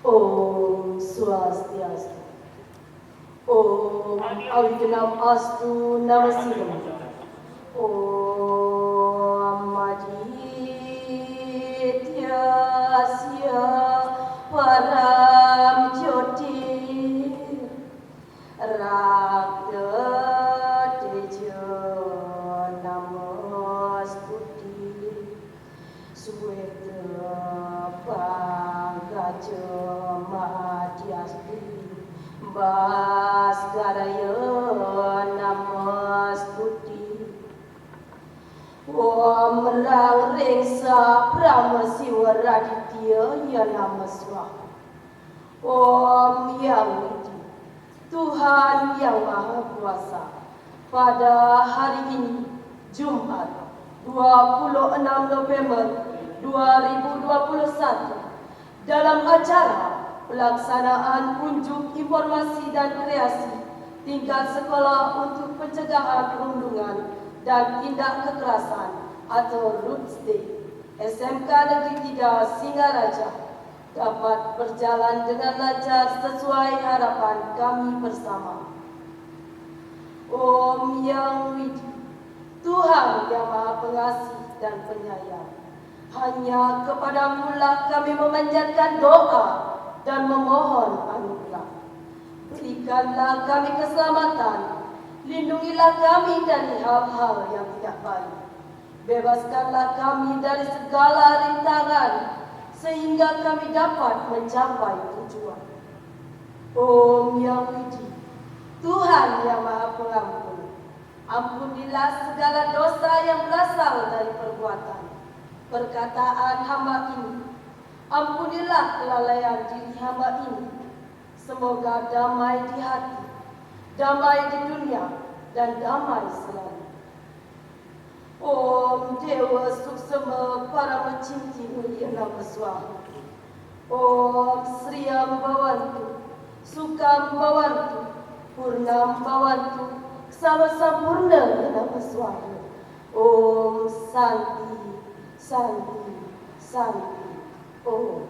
Om Swastiastu. Om Awigenam Astu Namaskar. Om Madhityasya Param Jyotir Rakta Teja Namastuti Sweta Pagaja Madhyasti Bhaskaraya Namastuti Om Rang Rengsa Brahma Siwa Raditya Ya Namaswaha. Om Yang Widi, Tuhan Yang Maha Kuasa, pada hari ini Jumat 26 November 2021 dalam acara pelaksanaan unjuk informasi dan kreasi tingkat sekolah untuk pencegahan perundungan dan tindak kekerasan atau Roots Day SMK Negeri 3 Singaraja dapat berjalan dengan lancar sesuai harapan kami bersama. Om Yang Widi, Tuhan yang Maha Pengasih dan Penyayang, hanya kepadamu lah kami memanjatkan doa dan memohon anugerah. Berikanlah kami keselamatan, lindungilah kami dari hal-hal yang tidak baik. Bebaskanlah kami dari segala rintangan, sehingga kami dapat mencapai tujuan. Om Yang Widi, Tuhan yang Maha Pengampun, ampunilah segala dosa yang berasal dari perbuatan, perkataan hamba ini. Ampunilah kelalaian diri hamba ini. Semoga damai di hati, damai di dunia, dan damai selalu. Om Dewa Suksema Parama Cinti Mulia Namaswaha. Om Sriyam Bhavantu, Sukam Bhavantu, Purnam Bhavantu, Sama Sampurna Namaswaha. Om Santi, Santi, Santi. Om.